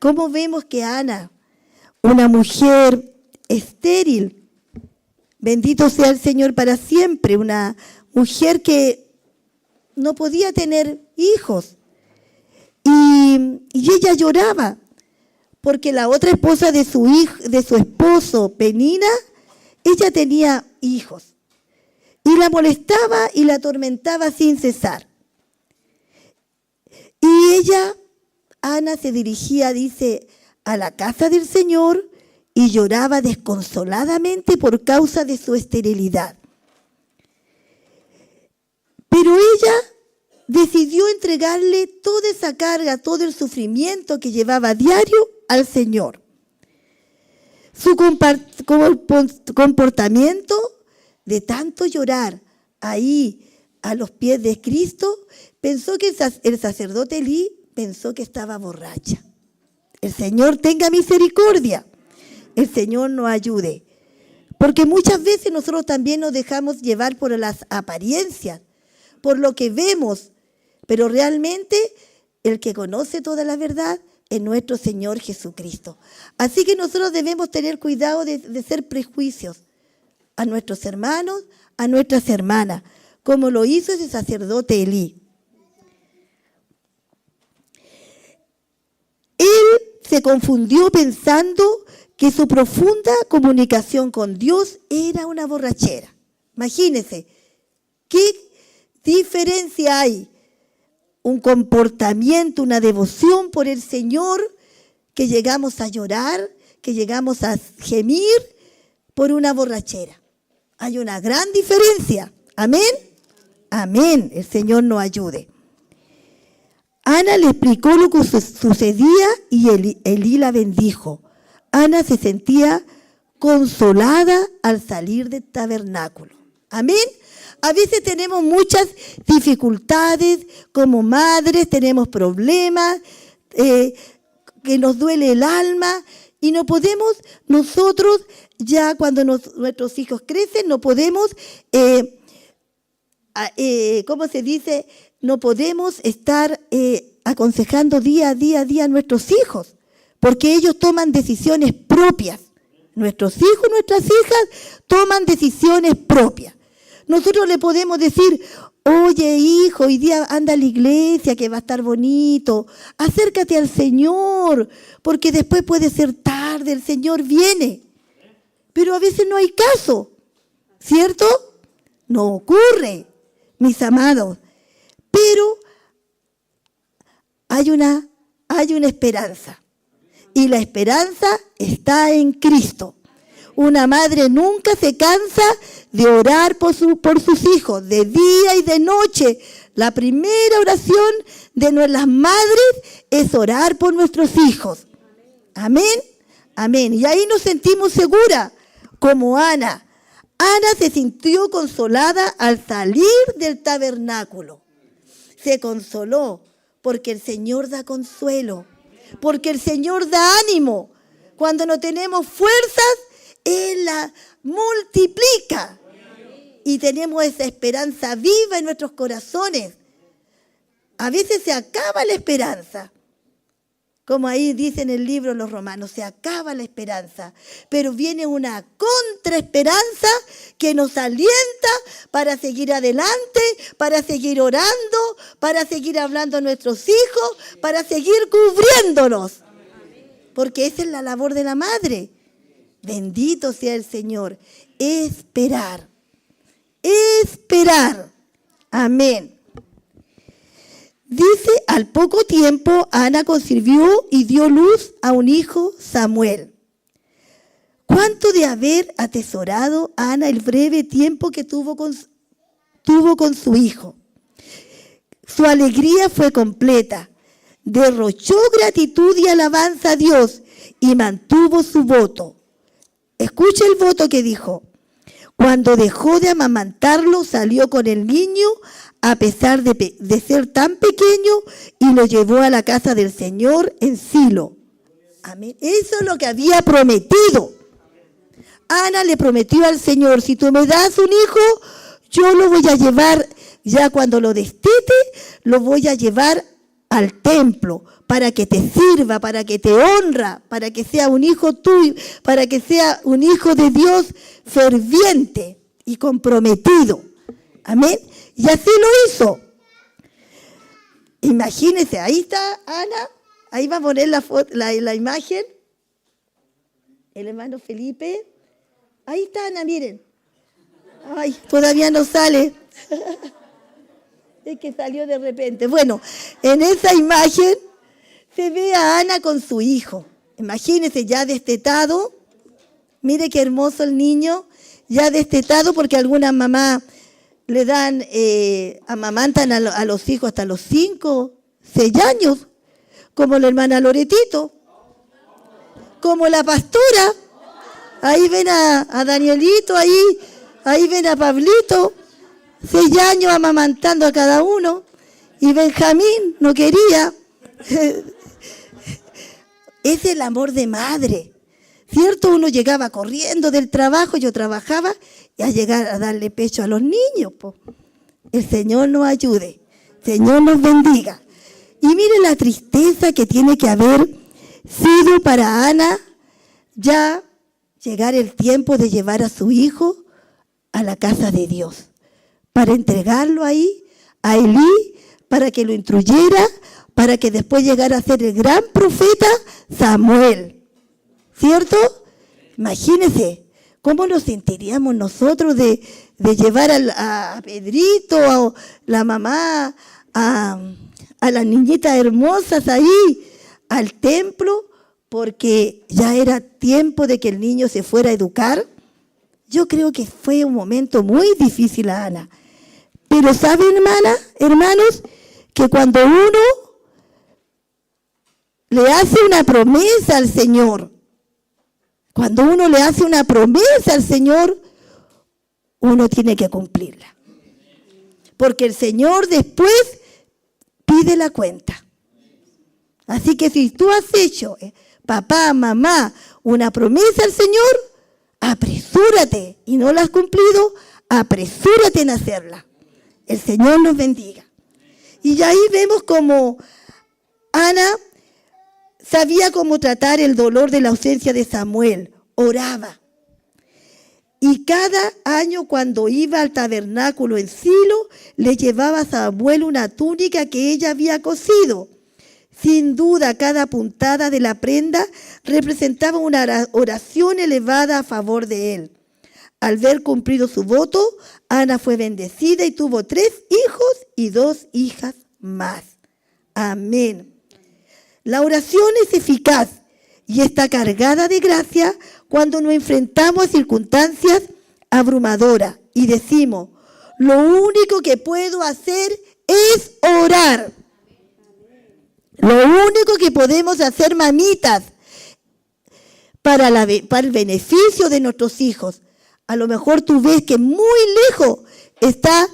¿Cómo vemos que Ana, una mujer estéril, bendito sea el Señor para siempre, una mujer que no podía tener hijos, y ella lloraba porque la otra esposa de su esposo, Penina, ella tenía hijos y la molestaba y la atormentaba sin cesar. Y ella, Ana, se dirigía, dice, a la casa del Señor y lloraba desconsoladamente por causa de su esterilidad. Pero ella decidió entregarle toda esa carga, todo el sufrimiento que llevaba a diario al Señor. Su comportamiento de tanto llorar ahí a los pies de Cristo, pensó que el sacerdote Elí pensó que estaba borracha. El Señor tenga misericordia. El Señor nos ayude. Porque muchas veces nosotros también nos dejamos llevar por las apariencias, por lo que vemos, pero realmente el que conoce toda la verdad es nuestro Señor Jesucristo. Así que nosotros debemos tener cuidado de ser prejuicios a nuestros hermanos, a nuestras hermanas, como lo hizo ese sacerdote Elí. Él se confundió pensando que su profunda comunicación con Dios era una borrachera. Imagínense, ¿qué diferencia hay? Un comportamiento, una devoción por el Señor, que llegamos a llorar, que llegamos a gemir por una borrachera. Hay una gran diferencia. Amén. Amén. El Señor nos ayude. Ana le explicó lo que sucedía y Elí la bendijo. Ana se sentía consolada al salir del tabernáculo. Amén. A veces tenemos muchas dificultades como madres, tenemos problemas, que nos duele el alma y no podemos nosotros, ya cuando nuestros hijos crecen, no podemos, ¿cómo se dice? No podemos estar aconsejando día a día a nuestros hijos, porque ellos toman decisiones propias. Nuestros hijos, nuestras hijas toman decisiones propias. Nosotros le podemos decir, oye hijo, hoy día anda a la iglesia que va a estar bonito, acércate al Señor, porque después puede ser tarde, el Señor viene. Pero a veces no hay caso, ¿cierto? No ocurre, mis amados. Pero hay una esperanza, y la esperanza está en Cristo. Una madre nunca se cansa de orar por sus hijos, de día y de noche. La primera oración de las madres es orar por nuestros hijos. Amén. Amén. Y ahí nos sentimos seguras, como Ana. Ana se sintió consolada al salir del tabernáculo. Se consoló porque el Señor da consuelo, porque el Señor da ánimo. Cuando no tenemos fuerzas, Él la multiplica y tenemos esa esperanza viva en nuestros corazones. A veces se acaba la esperanza, como ahí dice en el libro Los Romanos, se acaba la esperanza, pero viene una contraesperanza que nos alienta para seguir adelante, para seguir orando, para seguir hablando a nuestros hijos, para seguir cubriéndolos, porque esa es la labor de la madre. Bendito sea el Señor. Esperar. Esperar. Amén. Dice, al poco tiempo Ana concibió y dio luz a un hijo, Samuel. ¿Cuánto de haber atesorado Ana el breve tiempo que tuvo con su hijo? Su alegría fue completa. Derrochó gratitud y alabanza a Dios y mantuvo su voto. Escucha el voto que dijo. Cuando dejó de amamantarlo, salió con el niño a pesar de ser tan pequeño y lo llevó a la casa del Señor en Silo. Amén. Eso es lo que había prometido. Ana le prometió al Señor, si tú me das un hijo, yo lo voy a llevar, ya cuando lo destete, lo voy a llevar al templo para que te sirva, para que te honra, para que sea un hijo tuyo, para que sea un hijo de Dios ferviente y comprometido. Amén. Y así lo hizo. Imagínense, ahí está Ana, ahí va a poner la imagen, el hermano Felipe. Ahí está Ana, miren. Ay, todavía no sale. Es que salió de repente. Bueno, en esa imagen se ve a Ana con su hijo. Imagínense, ya destetado. Mire qué hermoso el niño, ya destetado, porque algunas mamás le dan, amamantan a los hijos hasta los 5, 6 años, como la hermana Loretito, como la pastora. Ahí ven a Danielito, ahí ven a Pablito, 6 años amamantando a cada uno. Y Benjamín no quería. Es el amor de madre, ¿cierto? Uno llegaba corriendo del trabajo, yo trabajaba, y a llegar a darle pecho a los niños. Po. El Señor nos ayude, Señor nos bendiga. Y mire la tristeza que tiene que haber sido para Ana ya llegar el tiempo de llevar a su hijo a la casa de Dios, para entregarlo ahí a Elí, para que lo instruyera, para que después llegara a ser el gran profeta Samuel, ¿cierto? Imagínense cómo nos sentiríamos nosotros de llevar a Pedrito, a la mamá, a las niñitas hermosas ahí al templo, porque ya era tiempo de que el niño se fuera a educar. Yo creo que fue un momento muy difícil a Ana. Pero ¿saben, hermanos? Que cuando uno le hace una promesa al Señor, cuando uno le hace una promesa al Señor, uno tiene que cumplirla. Porque el Señor después pide la cuenta. Así que si tú has hecho, papá, mamá, una promesa al Señor, apresúrate, y no la has cumplido, apresúrate en hacerla. El Señor nos bendiga. Y ahí vemos como Ana sabía cómo tratar el dolor de la ausencia de Samuel, oraba. Y cada año cuando iba al tabernáculo en Silo, le llevaba a Samuel una túnica que ella había cosido. Sin duda, cada puntada de la prenda representaba una oración elevada a favor de él. Al ver cumplido su voto, Ana fue bendecida y tuvo 3 hijos y 2 hijas más. Amén. La oración es eficaz y está cargada de gracia cuando nos enfrentamos a circunstancias abrumadoras y decimos, lo único que puedo hacer es orar. Lo único que podemos hacer, mamitas, para el beneficio de nuestros hijos. A lo mejor tú ves que muy lejos están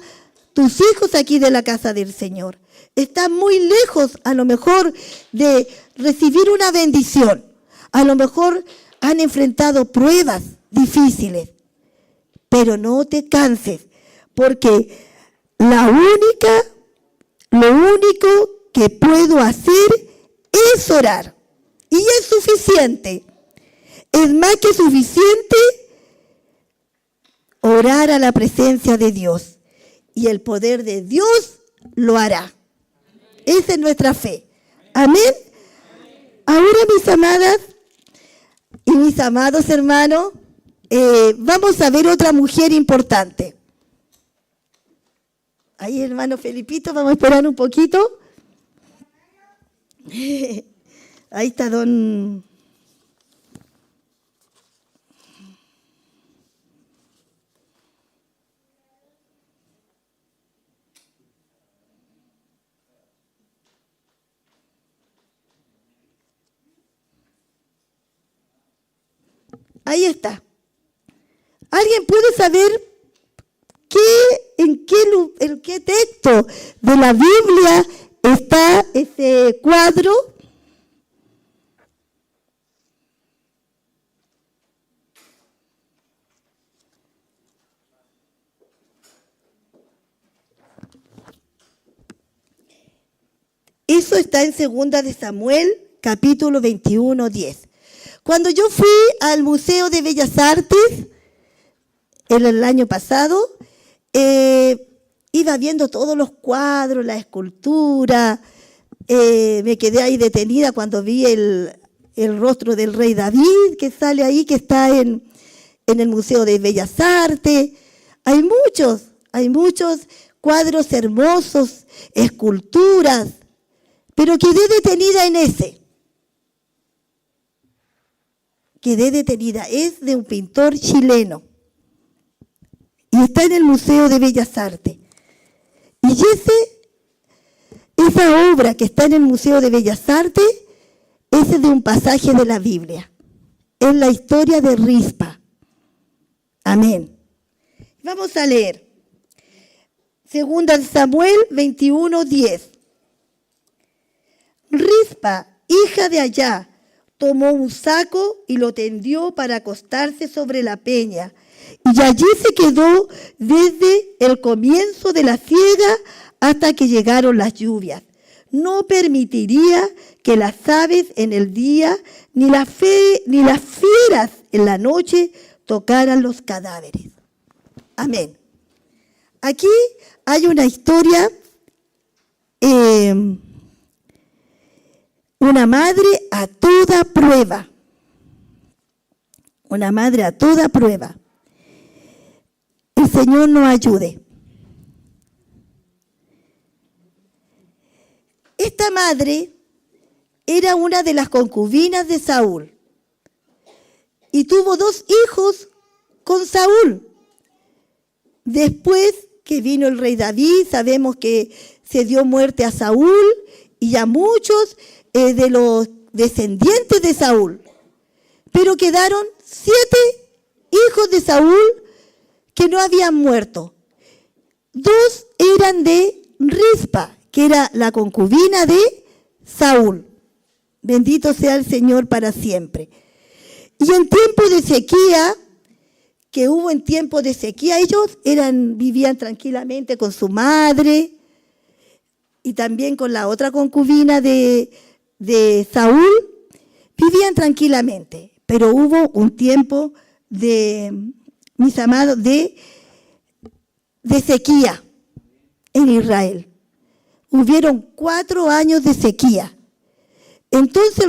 tus hijos aquí de la casa del Señor. Están muy lejos, a lo mejor, de recibir una bendición. A lo mejor han enfrentado pruebas difíciles. Pero no te canses, porque lo único que puedo hacer es orar. Y es suficiente. Es más que suficiente orar a la presencia de Dios. Y el poder de Dios lo hará. Esa es nuestra fe. Amén. Ahora, mis amadas y mis amados hermanos, vamos a ver otra mujer importante. Ahí, hermano Felipito, vamos a esperar un poquito. Ahí está don... Ahí está. ¿Alguien puede saber en qué texto de la Biblia está ese cuadro? Eso está en 2 de Samuel, capítulo 21, 10. Cuando yo fui al Museo de Bellas Artes el año pasado, iba viendo todos los cuadros, la escultura. Me quedé ahí detenida cuando vi el rostro del rey David que sale ahí, que está en el Museo de Bellas Artes. Hay muchos cuadros hermosos, esculturas, pero quedé detenida en ese. Quedé detenida. Es de un pintor chileno y está en el Museo de Bellas Artes. Y esa obra que está en el Museo de Bellas Artes es de un pasaje de la Biblia. Es la historia de Rispa. Amén. Vamos a leer. 2 Samuel 21, 10. Rispa, hija de Ayá, tomó un saco y lo tendió para acostarse sobre la peña. Y allí se quedó desde el comienzo de la siega hasta que llegaron las lluvias. No permitiría que las aves en el día ni las fieras en la noche tocaran los cadáveres. Amén. Aquí hay una historia, una madre a toda prueba. Una madre a toda prueba. El Señor nos ayude. Esta madre era una de las concubinas de Saúl y tuvo 2 hijos con Saúl. Después que vino el rey David, sabemos que se dio muerte a Saúl y a muchos de los descendientes de Saúl. Pero quedaron 7 hijos de Saúl que no habían muerto. 2 eran de Rispa, que era la concubina de Saúl. Bendito sea el Señor para siempre. Y en tiempo de sequía, que hubo en tiempo de sequía, ellos vivían tranquilamente con su madre y también con la otra concubina de Saúl, vivían tranquilamente. Pero hubo un tiempo mis amados, de sequía en Israel. Hubieron 4 años de sequía. Entonces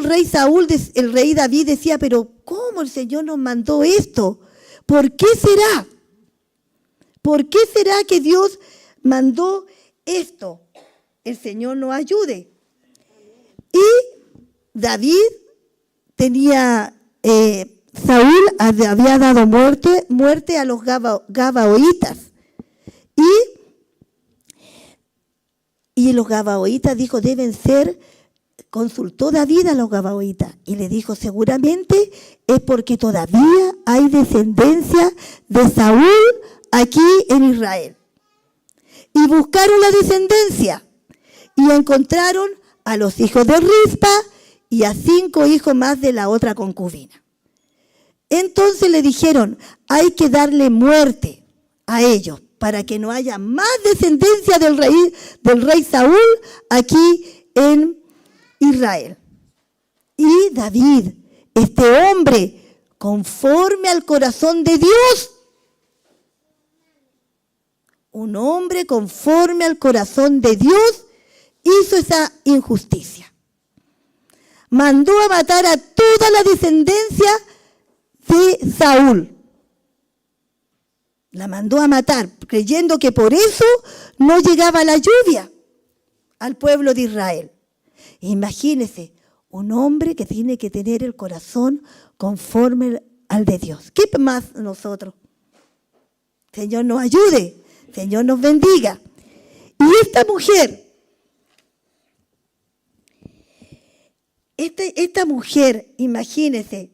el rey David decía, pero ¿cómo el Señor nos mandó esto? ¿Por qué será? ¿Por qué será que Dios mandó esto? El Señor nos ayude. Y David Saúl había dado muerte a los gabaonitas. Y los gabaonitas dijo, consultó David a los gabaonitas y le dijo, seguramente es porque todavía hay descendencia de Saúl aquí en Israel. Y buscaron la descendencia y encontraron a los hijos de Rispa y a 5 hijos más de la otra concubina. Entonces le dijeron, hay que darle muerte a ellos para que no haya más descendencia del rey Saúl aquí en Israel. Y David, este hombre, conforme al corazón de Dios, un hombre conforme al corazón de Dios, hizo esa injusticia. Mandó a matar a toda la descendencia de Saúl. La mandó a matar, creyendo que por eso no llegaba la lluvia al pueblo de Israel. Imagínense, un hombre que tiene que tener el corazón conforme al de Dios. ¿Qué más nosotros? Señor nos ayude, Señor nos bendiga. Y esta mujer, esta mujer, imagínense,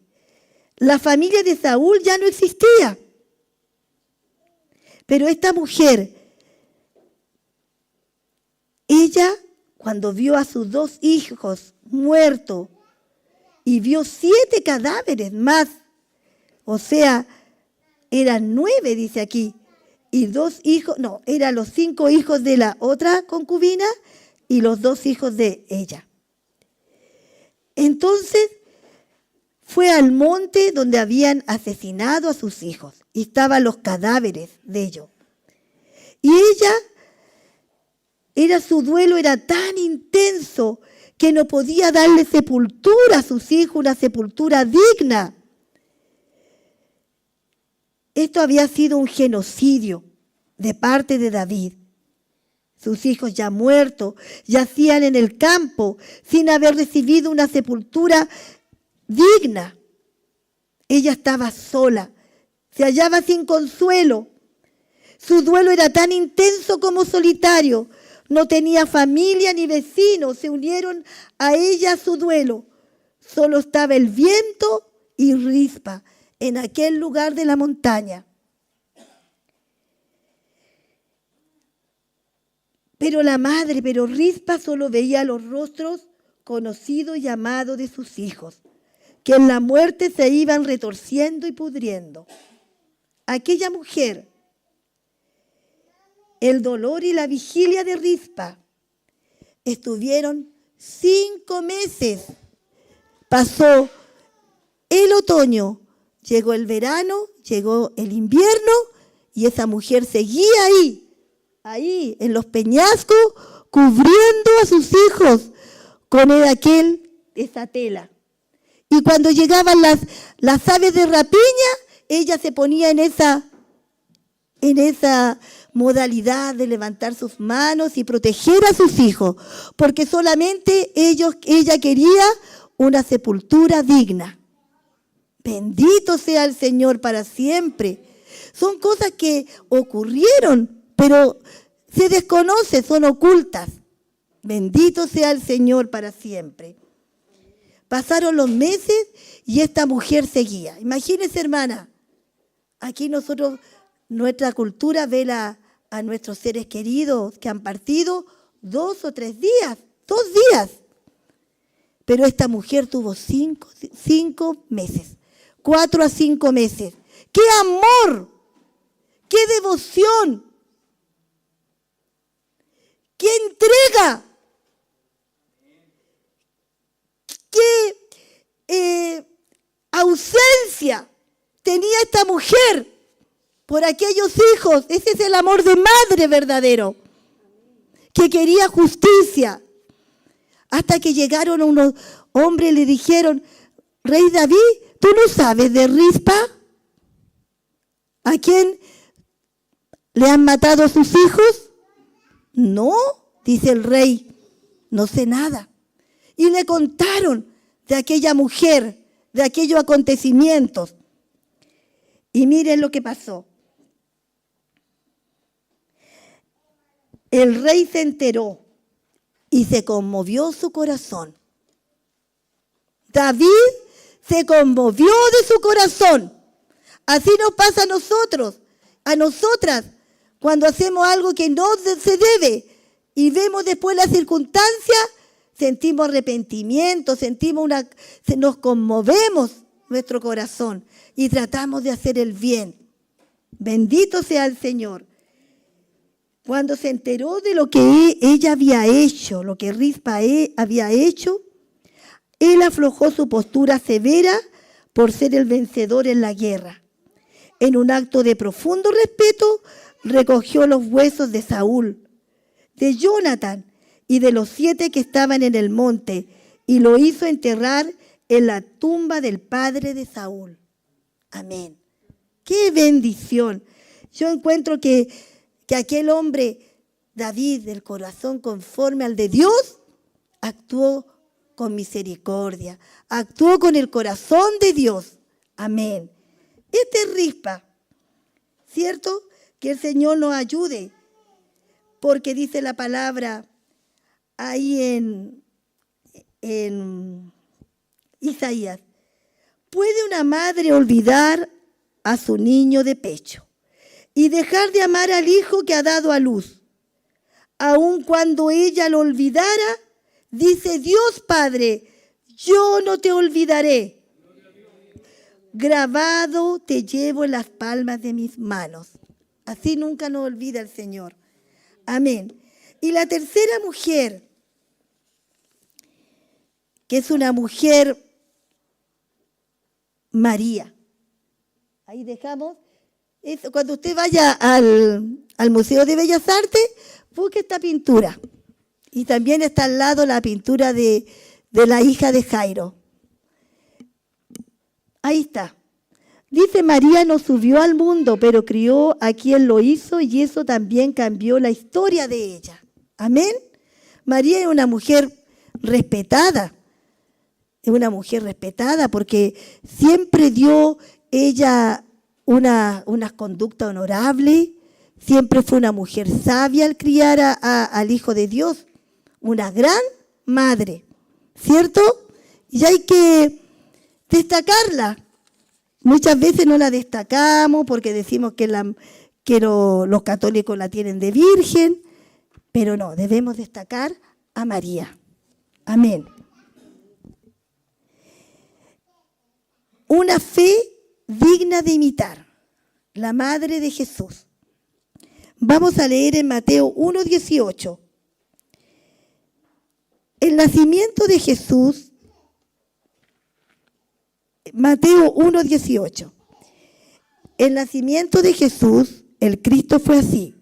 la familia de Saúl ya no existía. Pero esta mujer, ella, cuando vio a sus 2 hijos muertos y vio 7 cadáveres más, o sea, eran 9, dice aquí, y 2 hijos, no, eran los 5 hijos de la otra concubina y los 2 hijos de ella. Entonces fue al monte donde habían asesinado a sus hijos y estaban los cadáveres de ellos. Y su duelo era tan intenso que no podía darle sepultura a sus hijos, una sepultura digna. Esto había sido un genocidio de parte de David. Sus hijos ya muertos yacían en el campo sin haber recibido una sepultura digna. Ella estaba sola, se hallaba sin consuelo. Su duelo era tan intenso como solitario. No tenía familia ni vecinos, se unieron a ella a su duelo. Solo estaba el viento y Rispa en aquel lugar de la montaña. Pero Rispa solo veía los rostros conocidos y amados de sus hijos, que en la muerte se iban retorciendo y pudriendo. Aquella mujer, el dolor y la vigilia de Rispa, estuvieron 5 meses. Pasó el otoño, llegó el verano, llegó el invierno y esa mujer seguía ahí en los peñascos, cubriendo a sus hijos con esa tela. Y cuando llegaban las aves de rapiña, ella se ponía en esa modalidad de levantar sus manos y proteger a sus hijos, porque solamente ella quería una sepultura digna. Bendito sea el Señor para siempre. Son cosas que ocurrieron, pero se desconoce, son ocultas. Bendito sea el Señor para siempre. Pasaron los meses y esta mujer seguía. Imagínense, hermana, aquí nuestra cultura vela a nuestros seres queridos que han partido 2 o 3 días, 2 días. Pero esta mujer tuvo 5 meses, 4 a 5 meses. ¡Qué amor! ¡Qué devoción! ¡Qué entrega! ¡Qué ausencia tenía esta mujer por aquellos hijos! Ese es el amor de madre verdadero, que quería justicia. Hasta que llegaron unos hombres y le dijeron: Rey David, ¿tú no sabes de Rispa? ¿A quién le han matado a sus hijos? No, dice el rey, no sé nada. Y le contaron de aquella mujer, de aquellos acontecimientos. Y miren lo que pasó. El rey se enteró y se conmovió su corazón. David se conmovió de su corazón. Así nos pasa a nosotros, a nosotras, cuando hacemos algo que no se debe y vemos después la circunstancia, sentimos arrepentimiento, nos conmovemos nuestro corazón y tratamos de hacer el bien. Bendito sea el Señor. Cuando se enteró de lo que ella había hecho, lo que Rispa había hecho, él aflojó su postura severa por ser el vencedor en la guerra. En un acto de profundo respeto, recogió los huesos de Saúl, de Jonatán y de los 7 que estaban en el monte, y lo hizo enterrar en la tumba del padre de Saúl. Amén. ¡Qué bendición! Yo encuentro que aquel hombre, David, del corazón conforme al de Dios, actuó con misericordia, actuó con el corazón de Dios. Amén. Este es Rispa, ¿cierto? Que el Señor nos ayude, porque dice la palabra ahí en Isaías: ¿puede una madre olvidar a su niño de pecho y dejar de amar al hijo que ha dado a luz? Aun cuando ella lo olvidara, dice Dios Padre, yo no te olvidaré. Grabado te llevo en las palmas de mis manos. Así nunca nos olvida el Señor. Amén. Y la tercera mujer que es una mujer María. Ahí dejamos. Eso, cuando usted vaya al Museo de Bellas Artes, busque esta pintura. Y también está al lado la pintura de la hija de Jairo. Ahí está. Dice, María no subió al mundo, pero crió a quien lo hizo y eso también cambió la historia de ella. Amén. María es una mujer respetada. Es una mujer respetada porque siempre dio ella una conducta honorable. Siempre fue una mujer sabia al criar al Hijo de Dios. Una gran madre, ¿cierto? Y hay que destacarla. Muchas veces no la destacamos porque decimos que los católicos la tienen de virgen, pero no, debemos destacar a María. Amén. Una fe digna de imitar, la madre de Jesús. Vamos a leer en Mateo 1:18. El nacimiento de Jesús, Mateo 1:18. El nacimiento de Jesús, el Cristo, fue así.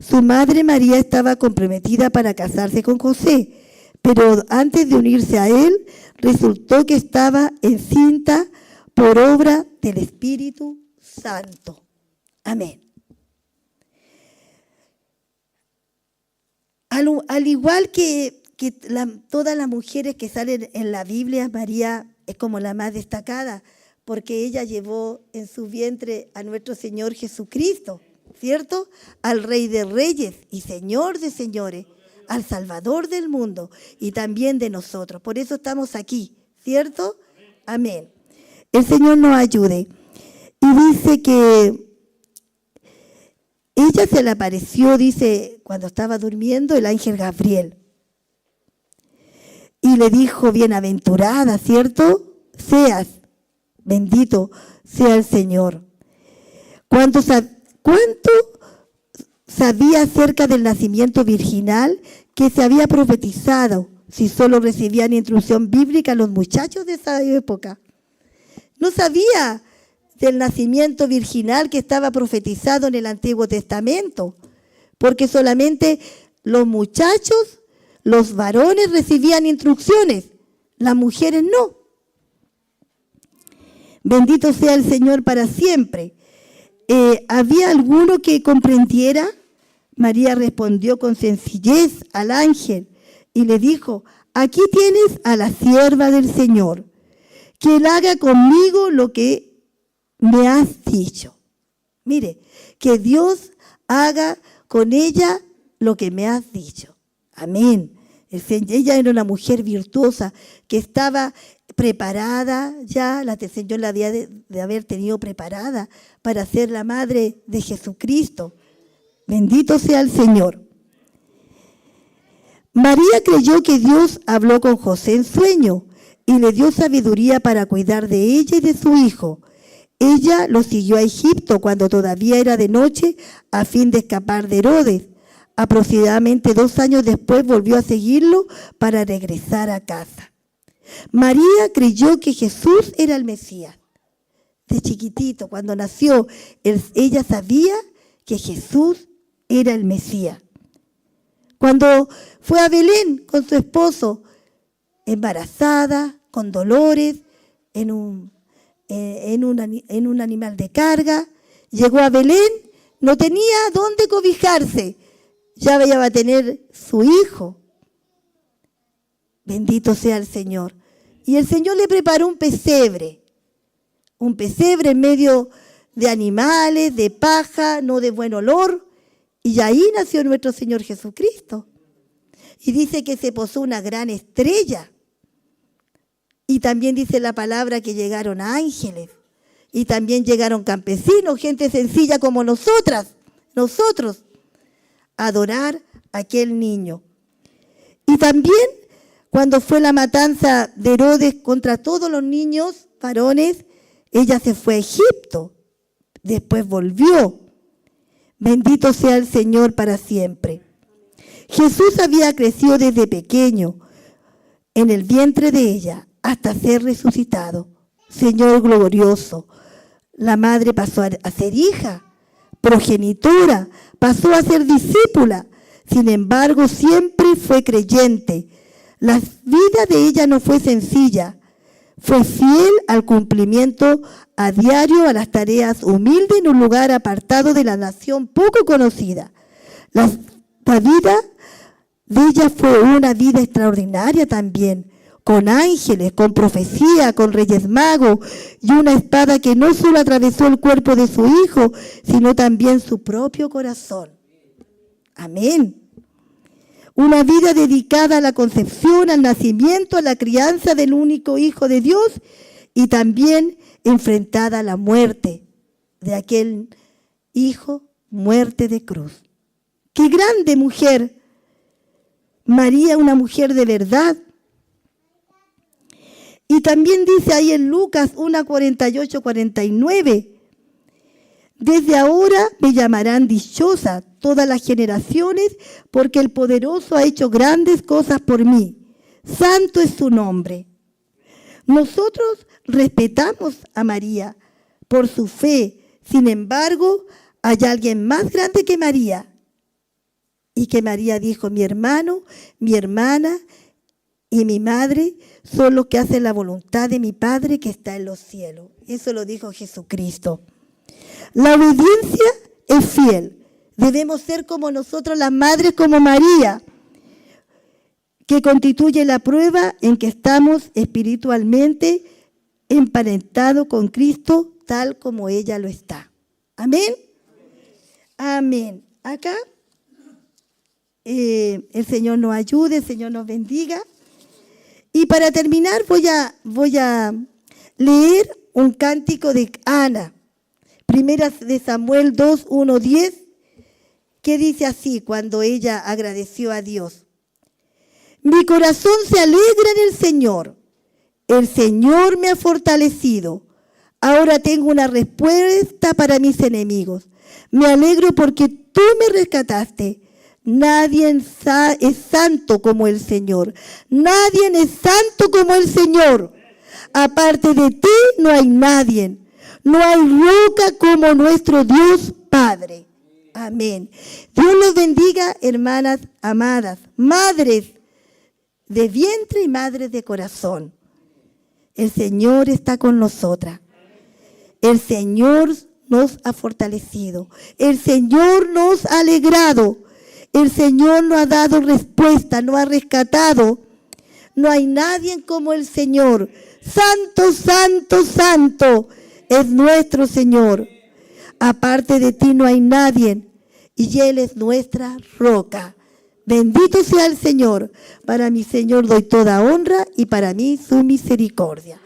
Su madre María estaba comprometida para casarse con José, pero antes de unirse a él, resultó que estaba encinta por obra del Espíritu Santo. Amén. Al igual que todas las mujeres que salen en la Biblia, María es como la más destacada, porque ella llevó en su vientre a nuestro Señor Jesucristo, ¿cierto? Al Rey de Reyes y Señor de Señores, al Salvador del mundo y también de nosotros. Por eso estamos aquí, ¿cierto? Amén. El Señor nos ayude. Y dice que ella se le apareció, dice, cuando estaba durmiendo, el ángel Gabriel. Y le dijo, bienaventurada, ¿cierto? Seas, bendito sea el Señor. ¿Cuánto sabía acerca del nacimiento virginal que se había profetizado si solo recibían instrucción bíblica los muchachos de esa época? No sabía del nacimiento virginal que estaba profetizado en el Antiguo Testamento, porque solamente los muchachos, los varones recibían instrucciones, las mujeres no. Bendito sea el Señor para siempre. ¿Había alguno que comprendiera? María respondió con sencillez al ángel y le dijo, aquí tienes a la sierva del Señor, que él haga conmigo lo que me has dicho. Mire, que Dios haga con ella lo que me has dicho. Amén. Ella era una mujer virtuosa que estaba preparada ya, el Señor la había de haber tenido preparada para ser la madre de Jesucristo. Bendito sea el Señor. María creyó que Dios habló con José en sueño y le dio sabiduría para cuidar de ella y de su hijo. Ella lo siguió a Egipto cuando todavía era de noche a fin de escapar de Herodes. Aproximadamente 2 años después volvió a seguirlo para regresar a casa. María creyó que Jesús era el Mesías. De chiquitito, cuando nació, ella sabía que Jesús era el Mesías. Cuando fue a Belén con su esposo, embarazada, con dolores, en un animal de carga, llegó a Belén, no tenía dónde cobijarse, ya va a tener su hijo. Bendito sea el Señor. Y el Señor le preparó un pesebre en medio de animales, de paja, no de buen olor, y ahí nació nuestro Señor Jesucristo. Y dice que se posó una gran estrella. Y también dice la palabra que llegaron ángeles. Y también llegaron campesinos, gente sencilla como nosotros, a adorar a aquel niño. Y también cuando fue la matanza de Herodes contra todos los niños varones, ella se fue a Egipto. Después volvió. Bendito sea el Señor para siempre. Jesús había crecido desde pequeño en el vientre de ella hasta ser resucitado. Señor glorioso, la madre pasó a ser hija, progenitora, pasó a ser discípula. Sin embargo, siempre fue creyente. La vida de ella no fue sencilla. Fue fiel al cumplimiento a diario a las tareas humildes en un lugar apartado de la nación poco conocida. La vida de ella fue una vida extraordinaria también, con ángeles, con profecía, con reyes magos y una espada que no solo atravesó el cuerpo de su hijo, sino también su propio corazón. Amén. Una vida dedicada a la concepción, al nacimiento, a la crianza del único Hijo de Dios y también enfrentada a la muerte de aquel Hijo, muerte de cruz. ¡Qué grande mujer! María, una mujer de verdad. Y también dice ahí en Lucas 1:48-49, desde ahora me llamarán dichosa todas las generaciones, porque el poderoso ha hecho grandes cosas por mí. Santo es su nombre. Nosotros respetamos a María por su fe. Sin embargo, hay alguien más grande que María. Y que María dijo, mi hermano, mi hermana y mi madre son los que hacen la voluntad de mi Padre que está en los cielos. Eso lo dijo Jesucristo. La obediencia es fiel. Debemos ser como nosotros las madres, como María, que constituye la prueba en que estamos espiritualmente emparentados con Cristo, tal como ella lo está. Amén. Amén. Acá el Señor nos ayude, el Señor nos bendiga. Y para terminar voy a leer un cántico de Ana, Primera de Samuel 2:1-10, que dice así cuando ella agradeció a Dios. Mi corazón se alegra en el Señor me ha fortalecido. Ahora tengo una respuesta para mis enemigos. Me alegro porque tú me rescataste. Nadie es santo como el Señor. Nadie es santo como el Señor. Aparte de ti no hay nadie. No hay roca como nuestro Dios Padre. Amén. Dios los bendiga, hermanas amadas, madres de vientre y madres de corazón. El Señor está con nosotras. El Señor nos ha fortalecido. El Señor nos ha alegrado. El Señor nos ha dado respuesta, nos ha rescatado. No hay nadie como el Señor. Santo, santo, santo es nuestro Señor. Aparte de ti no hay nadie. Y Él es nuestra roca. Bendito sea el Señor. Para mi Señor doy toda honra y para mí su misericordia.